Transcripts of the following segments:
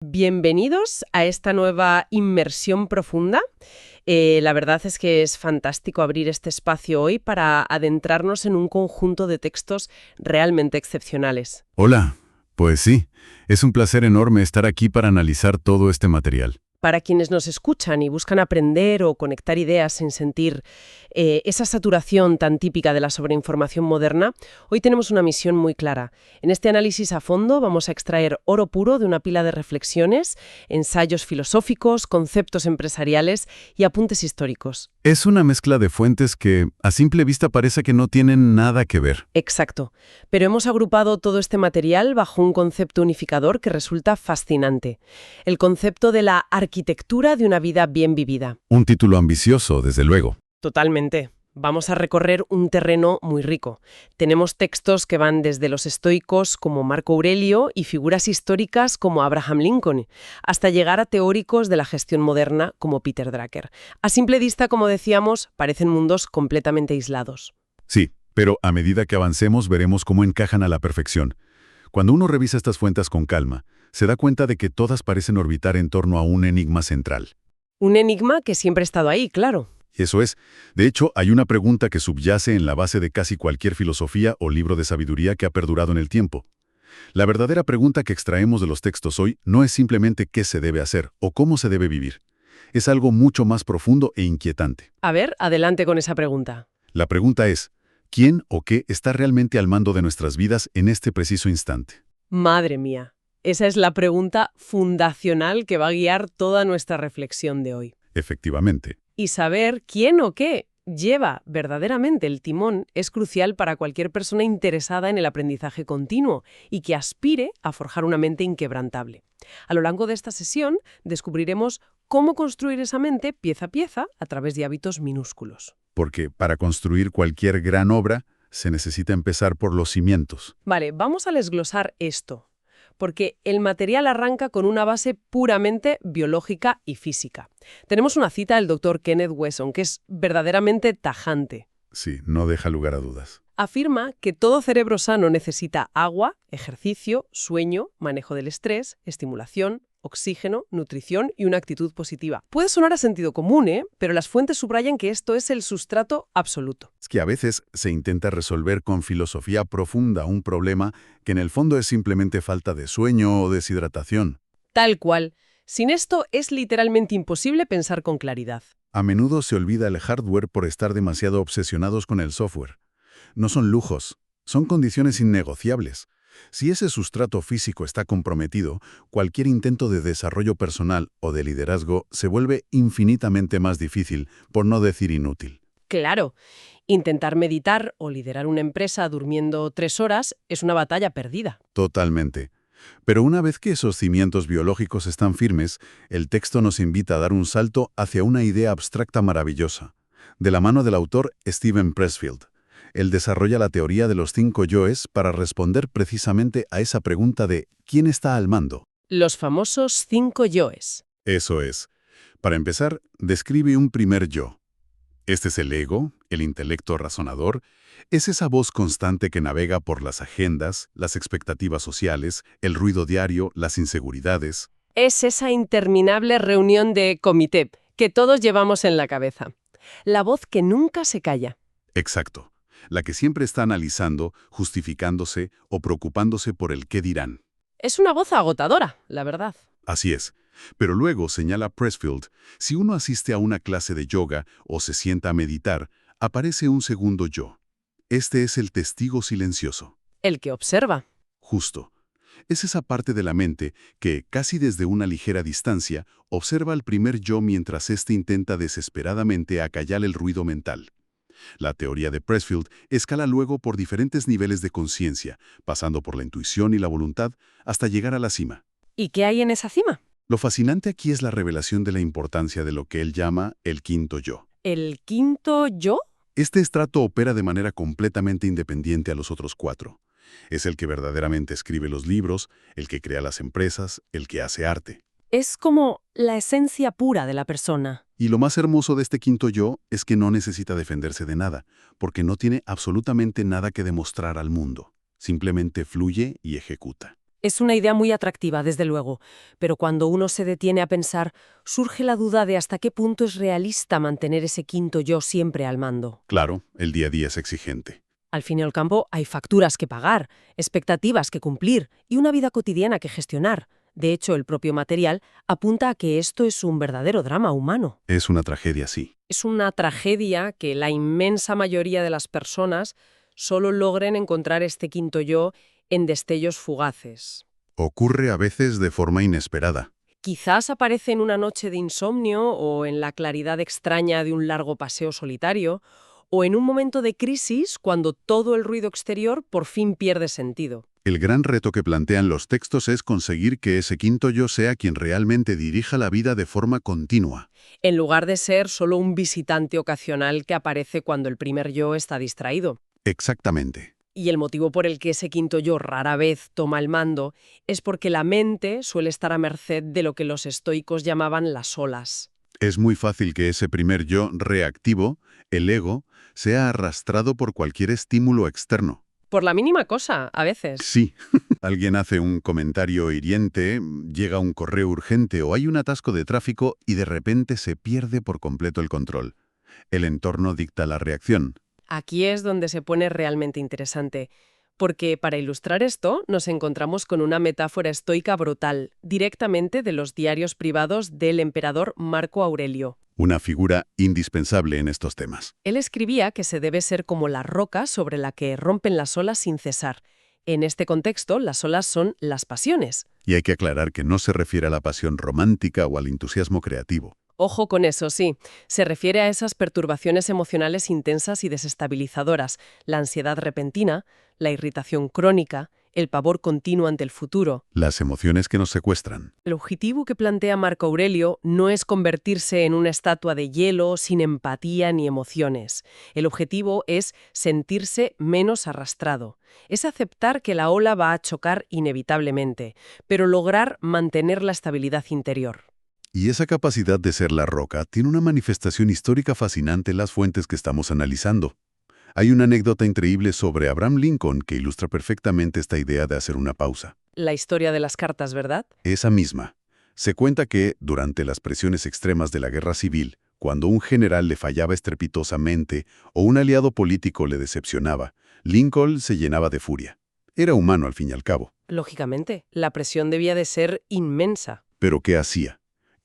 Bienvenidos a esta nueva inmersión profunda. La verdad es que es fantástico abrir este espacio hoy para adentrarnos en un conjunto de textos realmente excepcionales. Hola, pues sí, es un placer enorme estar aquí para analizar todo este material. Para quienes nos escuchan y buscan aprender o conectar ideas sin sentir esa saturación tan típica de la sobreinformación moderna, hoy tenemos una misión muy clara. En este análisis a fondo vamos a extraer oro puro de una pila de reflexiones, ensayos filosóficos, conceptos empresariales y apuntes históricos. Es una mezcla de fuentes que, a simple vista, parece que no tienen nada que ver. Exacto. Pero hemos agrupado todo este material bajo un concepto unificador que resulta fascinante. El concepto de la arquitectura de una vida bien vivida. Un título ambicioso, desde luego. Totalmente. Vamos a recorrer un terreno muy rico. Tenemos textos que van desde los estoicos como Marco Aurelio y figuras históricas como Abraham Lincoln, hasta llegar a teóricos de la gestión moderna como Peter Drucker. A simple vista, como decíamos, parecen mundos completamente aislados. Sí, pero a medida que avancemos veremos cómo encajan a la perfección. Cuando uno revisa estas fuentes con calma, se da cuenta de que todas parecen orbitar en torno a un enigma central. Un enigma que siempre ha estado ahí, claro. Eso es. De hecho, hay una pregunta que subyace en la base de casi cualquier filosofía o libro de sabiduría que ha perdurado en el tiempo. La verdadera pregunta que extraemos de los textos hoy no es simplemente qué se debe hacer o cómo se debe vivir. Es algo mucho más profundo e inquietante. A ver, adelante con esa pregunta. La pregunta es, ¿quién o qué está realmente al mando de nuestras vidas en este preciso instante? Madre mía, esa es la pregunta fundacional que va a guiar toda nuestra reflexión de hoy. Efectivamente. Y saber quién o qué lleva verdaderamente el timón es crucial para cualquier persona interesada en el aprendizaje continuo y que aspire a forjar una mente inquebrantable. A lo largo de esta sesión descubriremos cómo construir esa mente pieza a pieza a través de hábitos minúsculos. Porque para construir cualquier gran obra se necesita empezar por los cimientos. Vale, vamos a desglosar esto, porque el material arranca con una base puramente biológica y física. Tenemos una cita del Dr. Kenneth Wesson que es verdaderamente tajante. Sí, no deja lugar a dudas. Afirma que todo cerebro sano necesita agua, ejercicio, sueño, manejo del estrés, estimulación, oxígeno, nutrición y una actitud positiva. Puede sonar a sentido común, pero las fuentes subrayan que esto es el sustrato absoluto. Es que a veces se intenta resolver con filosofía profunda un problema que en el fondo es simplemente falta de sueño o deshidratación. Tal cual. Sin esto es literalmente imposible pensar con claridad. A menudo se olvida el hardware por estar demasiado obsesionados con el software. No son lujos, son condiciones innegociables. Si ese sustrato físico está comprometido, cualquier intento de desarrollo personal o de liderazgo se vuelve infinitamente más difícil, por no decir inútil. Claro, intentar meditar o liderar una empresa durmiendo 3 horas es una batalla perdida. Totalmente. Pero una vez que esos cimientos biológicos están firmes, el texto nos invita a dar un salto hacia una idea abstracta maravillosa. De la mano del autor Steven Pressfield. Él desarrolla la teoría de los 5 yoes para responder precisamente a esa pregunta de ¿quién está al mando? Los famosos 5 yoes. Eso es. Para empezar, describe un primer yo. Este es el ego, el intelecto razonador, es esa voz constante que navega por las agendas, las expectativas sociales, el ruido diario, las inseguridades. Es esa interminable reunión de comité que todos llevamos en la cabeza. La voz que nunca se calla. Exacto. La que siempre está analizando, justificándose o preocupándose por el qué dirán. Es una voz agotadora, la verdad. Así es. Pero luego, señala Pressfield, si uno asiste a una clase de yoga o se sienta a meditar, aparece un segundo yo. Este es el testigo silencioso. El que observa. Justo. Es esa parte de la mente que, casi desde una ligera distancia, observa al primer yo mientras éste intenta desesperadamente acallar el ruido mental. La teoría de Pressfield escala luego por diferentes niveles de conciencia, pasando por la intuición y la voluntad, hasta llegar a la cima. ¿Y qué hay en esa cima? Lo fascinante aquí es la revelación de la importancia de lo que él llama el quinto yo. ¿El quinto yo? Este estrato opera de manera completamente independiente a los otros 4. Es el que verdaderamente escribe los libros, el que crea las empresas, el que hace arte. Es como la esencia pura de la persona. Y lo más hermoso de este quinto yo es que no necesita defenderse de nada, porque no tiene absolutamente nada que demostrar al mundo. Simplemente fluye y ejecuta. Es una idea muy atractiva, desde luego, pero cuando uno se detiene a pensar, surge la duda de hasta qué punto es realista mantener ese quinto yo siempre al mando. Claro, el día a día es exigente. Al fin y al cabo, hay facturas que pagar, expectativas que cumplir y una vida cotidiana que gestionar. De hecho, el propio material apunta a que esto es un verdadero drama humano. Es una tragedia, sí. Es una tragedia que la inmensa mayoría de las personas solo logren encontrar este quinto yo en destellos fugaces. Ocurre a veces de forma inesperada. Quizás aparece en una noche de insomnio o en la claridad extraña de un largo paseo solitario o en un momento de crisis cuando todo el ruido exterior por fin pierde sentido. El gran reto que plantean los textos es conseguir que ese quinto yo sea quien realmente dirija la vida de forma continua. En lugar de ser solo un visitante ocasional que aparece cuando el primer yo está distraído. Exactamente. Y el motivo por el que ese quinto yo rara vez toma el mando es porque la mente suele estar a merced de lo que los estoicos llamaban las olas. Es muy fácil que ese primer yo reactivo, el ego, sea arrastrado por cualquier estímulo externo. Por la mínima cosa, a veces. Sí, alguien hace un comentario hiriente, llega un correo urgente o hay un atasco de tráfico y de repente se pierde por completo el control. El entorno dicta la reacción. Aquí es donde se pone realmente interesante, porque para ilustrar esto nos encontramos con una metáfora estoica brutal, directamente de los diarios privados del emperador Marco Aurelio. Una figura indispensable en estos temas. Él escribía que se debe ser como la roca sobre la que rompen las olas sin cesar. En este contexto, las olas son las pasiones. Y hay que aclarar que no se refiere a la pasión romántica o al entusiasmo creativo. Ojo con eso, sí. Se refiere a esas perturbaciones emocionales intensas y desestabilizadoras, la ansiedad repentina, la irritación crónica, el pavor continuo ante el futuro. Las emociones que nos secuestran. El objetivo que plantea Marco Aurelio no es convertirse en una estatua de hielo sin empatía ni emociones. El objetivo es sentirse menos arrastrado. Es aceptar que la ola va a chocar inevitablemente, pero lograr mantener la estabilidad interior. Y esa capacidad de ser la roca tiene una manifestación histórica fascinante en las fuentes que estamos analizando. Hay una anécdota increíble sobre Abraham Lincoln que ilustra perfectamente esta idea de hacer una pausa. La historia de las cartas, ¿verdad? Esa misma. Se cuenta que, durante las presiones extremas de la guerra civil, cuando un general le fallaba estrepitosamente o un aliado político le decepcionaba, Lincoln se llenaba de furia. Era humano al fin y al cabo. Lógicamente, la presión debía de ser inmensa. ¿Pero qué hacía?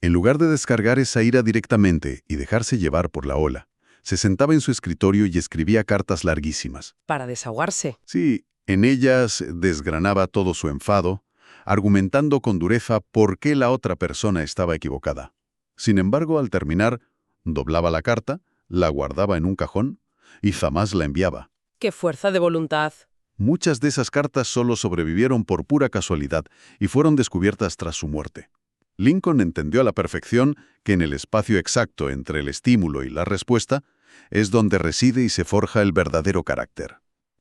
En lugar de descargar esa ira directamente y dejarse llevar por la ola, se sentaba en su escritorio y escribía cartas larguísimas. Para desahogarse. Sí, en ellas desgranaba todo su enfado, argumentando con dureza por qué la otra persona estaba equivocada. Sin embargo, al terminar, doblaba la carta, la guardaba en un cajón y jamás la enviaba. ¡Qué fuerza de voluntad! Muchas de esas cartas solo sobrevivieron por pura casualidad y fueron descubiertas tras su muerte. Lincoln entendió a la perfección que en el espacio exacto entre el estímulo y la respuesta es donde reside y se forja el verdadero carácter.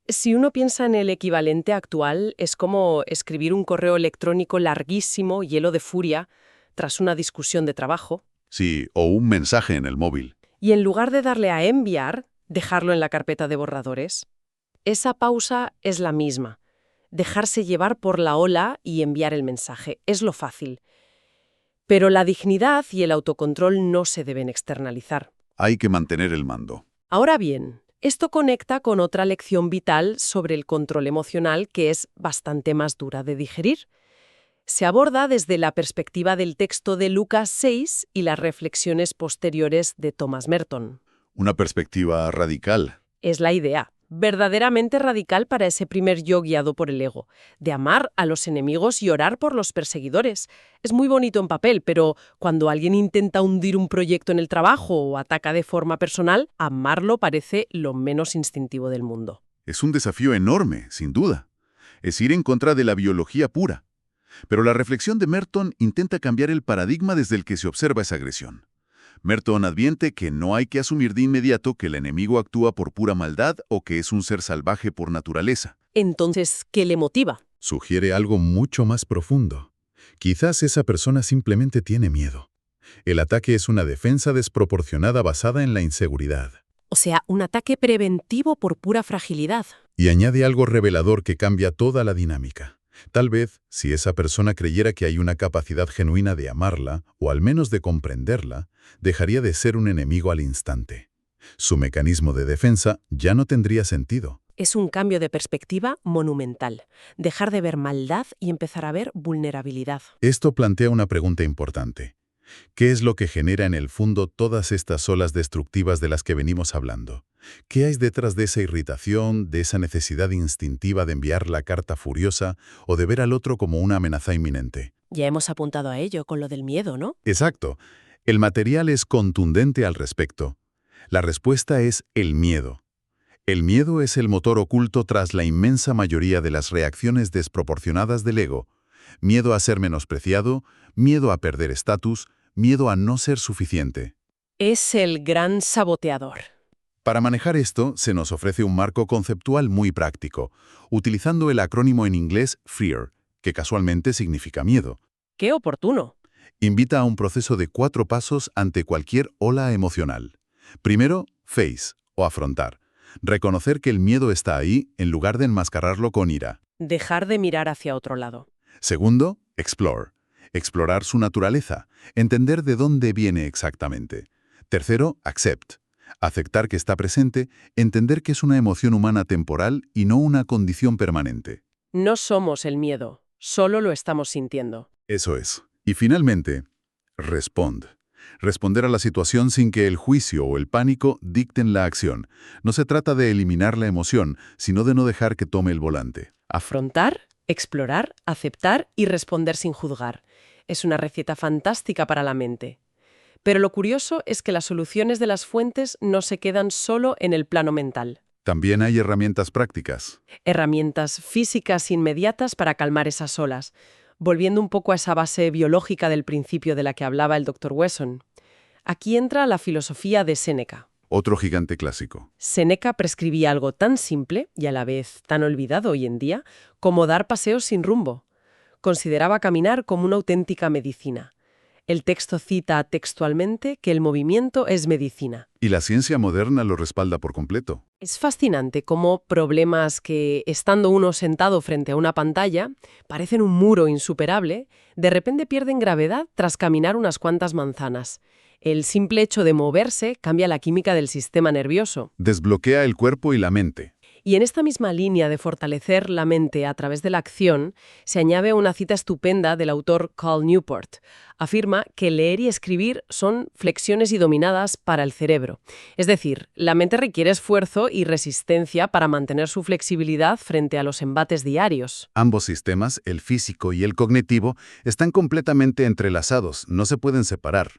Si uno piensa en el equivalente actual, es como escribir un correo electrónico larguísimo, lleno de furia, tras una discusión de trabajo. Sí, o un mensaje en el móvil. Y en lugar de darle a enviar, dejarlo en la carpeta de borradores. Esa pausa es la misma. Dejarse llevar por la ola y enviar el mensaje. Es lo fácil. Pero la dignidad y el autocontrol no se deben externalizar. Hay que mantener el mando. Ahora bien, esto conecta con otra lección vital sobre el control emocional que es bastante más dura de digerir. Se aborda desde la perspectiva del texto de Lucas 6 y las reflexiones posteriores de Thomas Merton. Una perspectiva radical. Es la idea, verdaderamente radical para ese primer yo guiado por el ego, de amar a los enemigos y orar por los perseguidores. Es muy bonito en papel, pero cuando alguien intenta hundir un proyecto en el trabajo o ataca de forma personal, amarlo parece lo menos instintivo del mundo. Es un desafío enorme, sin duda. Es ir en contra de la biología pura. Pero la reflexión de Merton intenta cambiar el paradigma desde el que se observa esa agresión. Merton advierte que no hay que asumir de inmediato que el enemigo actúa por pura maldad o que es un ser salvaje por naturaleza. Entonces, ¿qué le motiva? Sugiere algo mucho más profundo. Quizás esa persona simplemente tiene miedo. El ataque es una defensa desproporcionada basada en la inseguridad. O sea, un ataque preventivo por pura fragilidad. Y añade algo revelador que cambia toda la dinámica. Tal vez, si esa persona creyera que hay una capacidad genuina de amarla, o al menos de comprenderla, dejaría de ser un enemigo al instante. Su mecanismo de defensa ya no tendría sentido. Es un cambio de perspectiva monumental. Dejar de ver maldad y empezar a ver vulnerabilidad. Esto plantea una pregunta importante. ¿Qué es lo que genera en el fondo todas estas olas destructivas de las que venimos hablando? ¿Qué hay detrás de esa irritación, de esa necesidad instintiva de enviar la carta furiosa o de ver al otro como una amenaza inminente? Ya hemos apuntado a ello con lo del miedo, ¿no? Exacto. El material es contundente al respecto. La respuesta es el miedo. El miedo es el motor oculto tras la inmensa mayoría de las reacciones desproporcionadas del ego. Miedo a ser menospreciado, miedo a perder estatus, miedo a no ser suficiente. Es el gran saboteador. Para manejar esto, se nos ofrece un marco conceptual muy práctico, utilizando el acrónimo en inglés FEAR, que casualmente significa miedo. ¡Qué oportuno! Invita a un proceso de 4 pasos ante cualquier ola emocional. Primero, face, o afrontar. Reconocer que el miedo está ahí en lugar de enmascararlo con ira. Dejar de mirar hacia otro lado. Segundo, explore. Explorar su naturaleza, entender de dónde viene exactamente. Tercero, accept. Aceptar que está presente, entender que es una emoción humana temporal y no una condición permanente. No somos el miedo, solo lo estamos sintiendo. Eso es. Y finalmente, respond. Responder a la situación sin que el juicio o el pánico dicten la acción. No se trata de eliminar la emoción, sino de no dejar que tome el volante. Afrontar, explorar, aceptar y responder sin juzgar. Es una receta fantástica para la mente. Pero lo curioso es que las soluciones de las fuentes no se quedan solo en el plano mental. También hay herramientas prácticas. Herramientas físicas inmediatas para calmar esas olas, volviendo un poco a esa base biológica del principio de la que hablaba el Dr. Wesson. Aquí entra la filosofía de Séneca. Otro gigante clásico. Séneca prescribía algo tan simple y a la vez tan olvidado hoy en día como dar paseos sin rumbo. Consideraba caminar como una auténtica medicina. El texto cita textualmente que el movimiento es medicina. Y la ciencia moderna lo respalda por completo. Es fascinante cómo problemas que, estando uno sentado frente a una pantalla, parecen un muro insuperable, de repente pierden gravedad tras caminar unas cuantas manzanas. El simple hecho de moverse cambia la química del sistema nervioso. Desbloquea el cuerpo y la mente. Y en esta misma línea de fortalecer la mente a través de la acción, se añade una cita estupenda del autor Cal Newport. Afirma que leer y escribir son flexiones y dominadas para el cerebro. Es decir, la mente requiere esfuerzo y resistencia para mantener su flexibilidad frente a los embates diarios. Ambos sistemas, el físico y el cognitivo, están completamente entrelazados, no se pueden separar.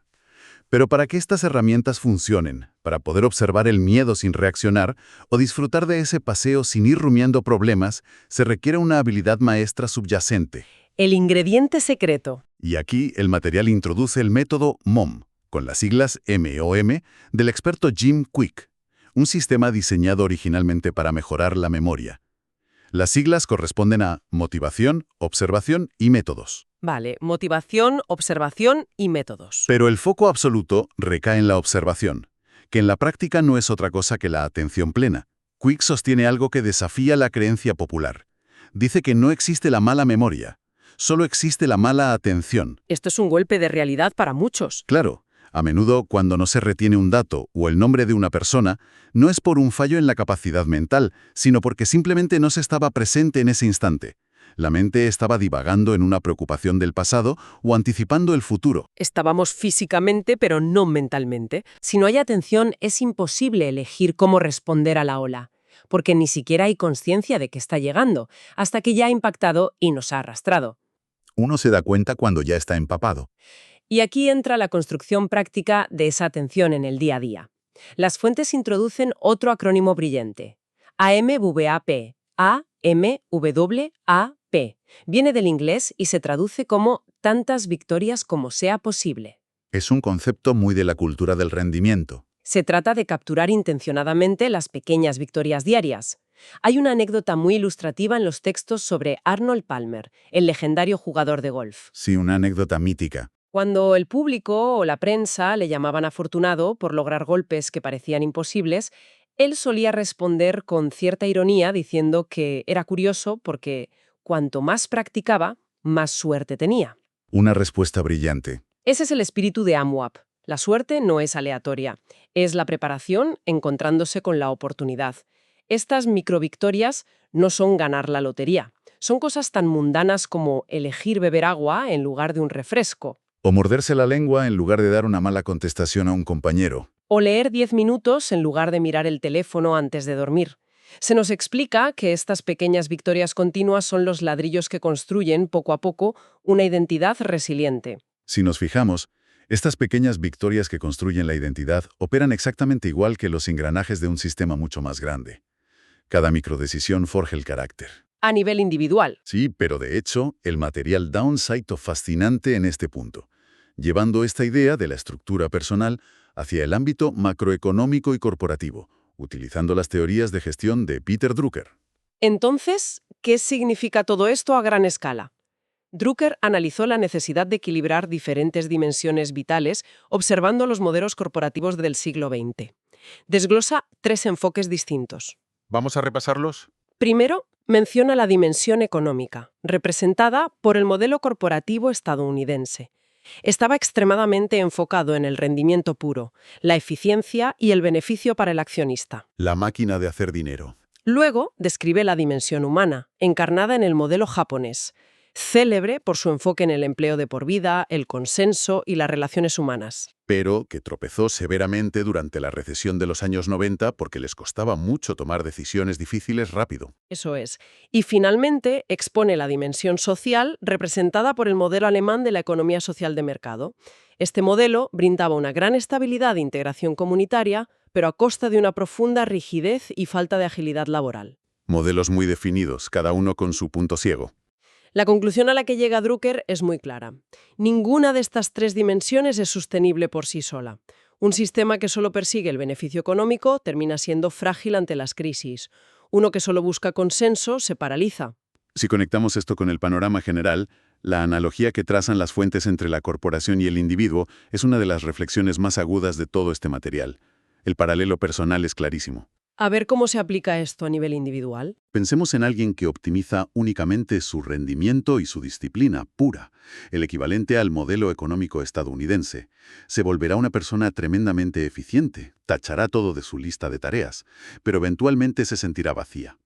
Pero para que estas herramientas funcionen, para poder observar el miedo sin reaccionar o disfrutar de ese paseo sin ir rumiando problemas, se requiere una habilidad maestra subyacente. El ingrediente secreto. Y aquí el material introduce el método MOM, con las siglas MOM, del experto Jim Kwik, un sistema diseñado originalmente para mejorar la memoria. Las siglas corresponden a motivación, observación y métodos. Vale, motivación, observación y métodos. Pero el foco absoluto recae en la observación, que en la práctica no es otra cosa que la atención plena. Kwik sostiene algo que desafía la creencia popular. Dice que no existe la mala memoria, solo existe la mala atención. Esto es un golpe de realidad para muchos. Claro, a menudo cuando no se retiene un dato o el nombre de una persona, no es por un fallo en la capacidad mental, sino porque simplemente no se estaba presente en ese instante. La mente estaba divagando en una preocupación del pasado o anticipando el futuro. Estábamos físicamente, pero no mentalmente. Si no hay atención, es imposible elegir cómo responder a la ola, porque ni siquiera hay conciencia de que está llegando, hasta que ya ha impactado y nos ha arrastrado. Uno se da cuenta cuando ya está empapado. Y aquí entra la construcción práctica de esa atención en el día a día. Las fuentes introducen otro acrónimo brillante. AMVAP. AMWAP. Viene del inglés y se traduce como tantas victorias como sea posible. Es un concepto muy de la cultura del rendimiento. Se trata de capturar intencionadamente las pequeñas victorias diarias. Hay una anécdota muy ilustrativa en los textos sobre Arnold Palmer, el legendario jugador de golf. Sí, una anécdota mítica. Cuando el público o la prensa le llamaban afortunado por lograr golpes que parecían imposibles, él solía responder con cierta ironía diciendo que era curioso porque cuanto más practicaba, más suerte tenía. Una respuesta brillante. Ese es el espíritu de AMWAP. La suerte no es aleatoria, es la preparación encontrándose con la oportunidad. Estas microvictorias no son ganar la lotería, son cosas tan mundanas como elegir beber agua en lugar de un refresco, O morderse la lengua en lugar de dar una mala contestación a un compañero. o leer 10 minutos en lugar de mirar el teléfono antes de dormir. Se nos explica que estas pequeñas victorias continuas son los ladrillos que construyen, poco a poco, una identidad resiliente. Si nos fijamos, estas pequeñas victorias que construyen la identidad operan exactamente igual que los engranajes de un sistema mucho más grande. Cada microdecisión forja el carácter. A nivel individual. Sí, pero de hecho, el material da un salto fascinante en este punto, llevando esta idea de la estructura personal hacia el ámbito macroeconómico y corporativo, utilizando las teorías de gestión de Peter Drucker. Entonces, ¿qué significa todo esto a gran escala? Drucker analizó la necesidad de equilibrar diferentes dimensiones vitales observando los modelos corporativos del siglo XX. Desglosa 3 enfoques distintos. ¿Vamos a repasarlos? Primero, menciona la dimensión económica, representada por el modelo corporativo estadounidense. Estaba extremadamente enfocado en el rendimiento puro, la eficiencia y el beneficio para el accionista. La máquina de hacer dinero. Luego, describe la dimensión humana, encarnada en el modelo japonés, célebre por su enfoque en el empleo de por vida, el consenso y las relaciones humanas. Pero que tropezó severamente durante la recesión de los años 90 porque les costaba mucho tomar decisiones difíciles rápido. Eso es. Y finalmente expone la dimensión social representada por el modelo alemán de la economía social de mercado. Este modelo brindaba una gran estabilidad e integración comunitaria, pero a costa de una profunda rigidez y falta de agilidad laboral. Modelos muy definidos, cada uno con su punto ciego. La conclusión a la que llega Drucker es muy clara. Ninguna de estas 3 dimensiones es sostenible por sí sola. Un sistema que solo persigue el beneficio económico termina siendo frágil ante las crisis. Uno que solo busca consenso se paraliza. Si conectamos esto con el panorama general, la analogía que trazan las fuentes entre la corporación y el individuo es una de las reflexiones más agudas de todo este material. El paralelo personal es clarísimo. A ver cómo se aplica esto a nivel individual. Pensemos en alguien que optimiza únicamente su rendimiento y su disciplina pura, el equivalente al modelo económico estadounidense. Se volverá una persona tremendamente eficiente, tachará todo de su lista de tareas, pero eventualmente se sentirá vacía.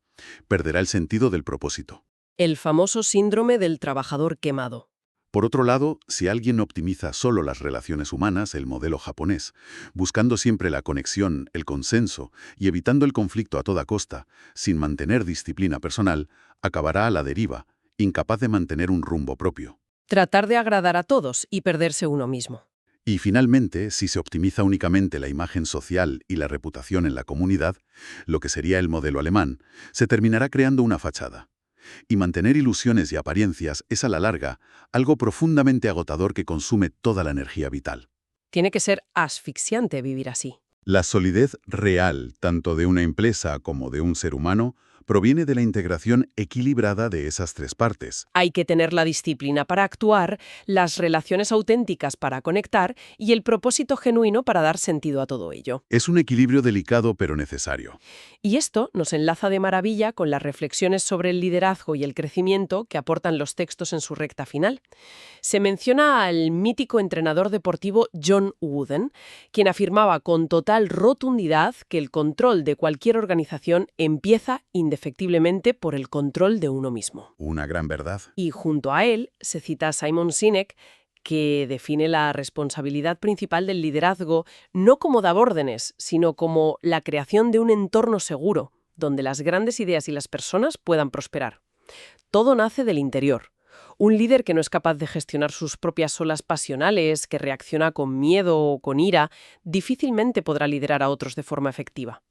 Perderá el sentido del propósito. El famoso síndrome del trabajador quemado. Por otro lado, si alguien optimiza solo las relaciones humanas, el modelo japonés, buscando siempre la conexión, el consenso y evitando el conflicto a toda costa, sin mantener disciplina personal, acabará a la deriva, incapaz de mantener un rumbo propio. Tratar de agradar a todos y perderse uno mismo. Y finalmente, si se optimiza únicamente la imagen social y la reputación en la comunidad, lo que sería el modelo alemán, se terminará creando una fachada. Y mantener ilusiones y apariencias es a la larga algo profundamente agotador que consume toda la energía vital. Tiene que ser asfixiante vivir así. La solidez real, tanto de una empresa como de un ser humano, proviene de la integración equilibrada de esas 3 partes. Hay que tener la disciplina para actuar, las relaciones auténticas para conectar y el propósito genuino para dar sentido a todo ello. Es un equilibrio delicado pero necesario. Y esto nos enlaza de maravilla con las reflexiones sobre el liderazgo y el crecimiento que aportan los textos en su recta final. Se menciona al mítico entrenador deportivo John Wooden, quien afirmaba con total rotundidad que el control de cualquier organización empieza indefectiblemente por el control de uno mismo. Una gran verdad. Y junto a él se cita a Simon Sinek, que define la responsabilidad principal del liderazgo no como dar órdenes, sino como la creación de un entorno seguro, donde las grandes ideas y las personas puedan prosperar. Todo nace del interior. Un líder que no es capaz de gestionar sus propias olas pasionales, que reacciona con miedo o con ira, difícilmente podrá liderar a otros de forma efectiva.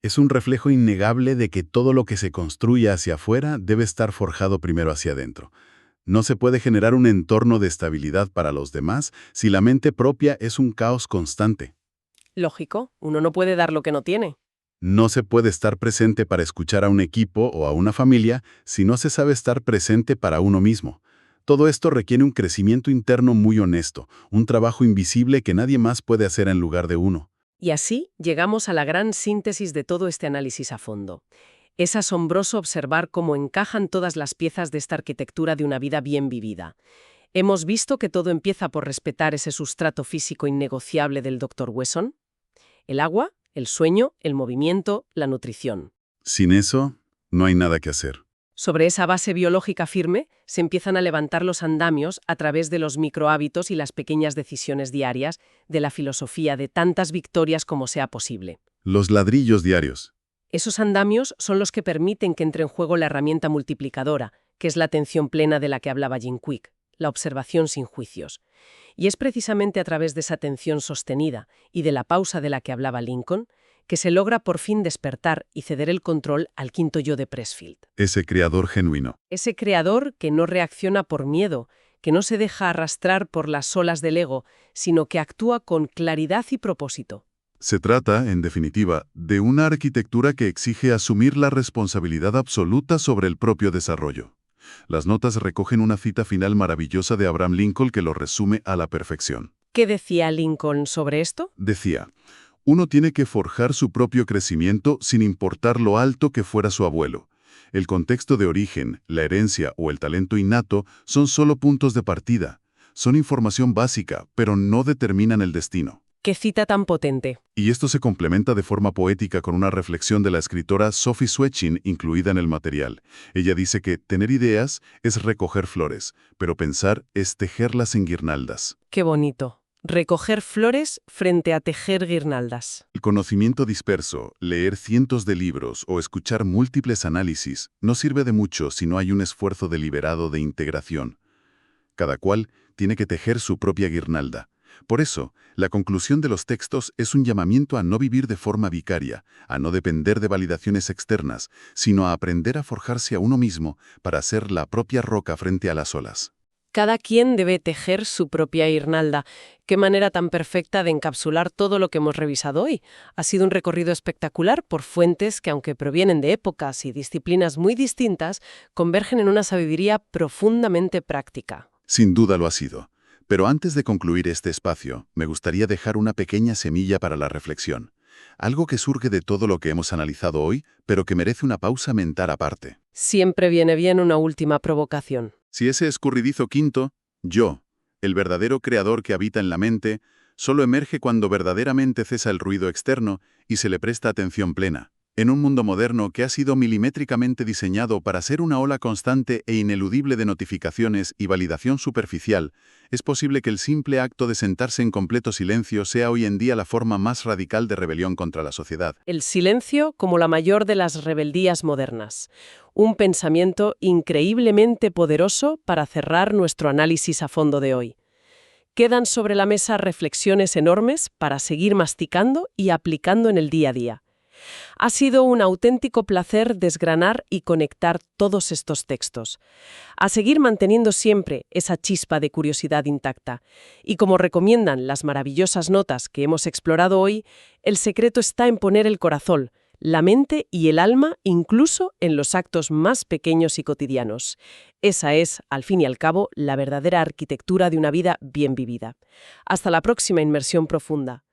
Es un reflejo innegable de que todo lo que se construye hacia afuera debe estar forjado primero hacia adentro. No se puede generar un entorno de estabilidad para los demás si la mente propia es un caos constante. Lógico, uno no puede dar lo que no tiene. No se puede estar presente para escuchar a un equipo o a una familia si no se sabe estar presente para uno mismo. Todo esto requiere un crecimiento interno muy honesto, un trabajo invisible que nadie más puede hacer en lugar de uno. Y así llegamos a la gran síntesis de todo este análisis a fondo. Es asombroso observar cómo encajan todas las piezas de esta arquitectura de una vida bien vivida. Hemos visto que todo empieza por respetar ese sustrato físico innegociable del Dr. Wesson: el agua, el sueño, el movimiento, la nutrición. Sin eso, no hay nada que hacer. Sobre esa base biológica firme, se empiezan a levantar los andamios a través de los microhábitos y las pequeñas decisiones diarias de la filosofía de tantas victorias como sea posible. Los ladrillos diarios. Esos andamios son los que permiten que entre en juego la herramienta multiplicadora, que es la atención plena de la que hablaba Jim Kwik, la observación sin juicios. Y es precisamente a través de esa atención sostenida y de la pausa de la que hablaba Lincoln que se logra por fin despertar y ceder el control al quinto yo de Pressfield. Ese creador genuino. Ese creador que no reacciona por miedo, que no se deja arrastrar por las olas del ego, sino que actúa con claridad y propósito. Se trata, en definitiva, de una arquitectura que exige asumir la responsabilidad absoluta sobre el propio desarrollo. Las notas recogen una cita final maravillosa de Abraham Lincoln que lo resume a la perfección. ¿Qué decía Lincoln sobre esto? Decía: uno tiene que forjar su propio crecimiento sin importar lo alto que fuera su abuelo. El contexto de origen, la herencia o el talento innato son solo puntos de partida. Son información básica, pero no determinan el destino. ¡Qué cita tan potente! Y esto se complementa de forma poética con una reflexión de la escritora Sophie Swetchin incluida en el material. Ella dice que tener ideas es recoger flores, pero pensar es tejerlas en guirnaldas. ¡Qué bonito! Recoger flores frente a tejer guirnaldas. El conocimiento disperso, leer cientos de libros o escuchar múltiples análisis no sirve de mucho si no hay un esfuerzo deliberado de integración. Cada cual tiene que tejer su propia guirnalda. Por eso, la conclusión de los textos es un llamamiento a no vivir de forma vicaria, a no depender de validaciones externas, sino a aprender a forjarse a uno mismo para ser la propia roca frente a las olas. Cada quien debe tejer su propia guirnalda. Qué manera tan perfecta de encapsular todo lo que hemos revisado hoy. Ha sido un recorrido espectacular por fuentes que, aunque provienen de épocas y disciplinas muy distintas, convergen en una sabiduría profundamente práctica. Sin duda lo ha sido. Pero antes de concluir este espacio, me gustaría dejar una pequeña semilla para la reflexión. Algo que surge de todo lo que hemos analizado hoy, pero que merece una pausa mental aparte. Siempre viene bien una última provocación. Si ese escurridizo quinto, yo, el verdadero creador que habita en la mente, solo emerge cuando verdaderamente cesa el ruido externo y se le presta atención plena. En un mundo moderno que ha sido milimétricamente diseñado para ser una ola constante e ineludible de notificaciones y validación superficial, es posible que el simple acto de sentarse en completo silencio sea hoy en día la forma más radical de rebelión contra la sociedad. El silencio como la mayor de las rebeldías modernas. Un pensamiento increíblemente poderoso para cerrar nuestro análisis a fondo de hoy. Quedan sobre la mesa reflexiones enormes para seguir masticando y aplicando en el día a día. Ha sido un auténtico placer desgranar y conectar todos estos textos. A seguir manteniendo siempre esa chispa de curiosidad intacta. Y como recomiendan las maravillosas notas que hemos explorado hoy, el secreto está en poner el corazón, la mente y el alma incluso en los actos más pequeños y cotidianos. Esa es, al fin y al cabo, la verdadera arquitectura de una vida bien vivida. Hasta la próxima inmersión profunda.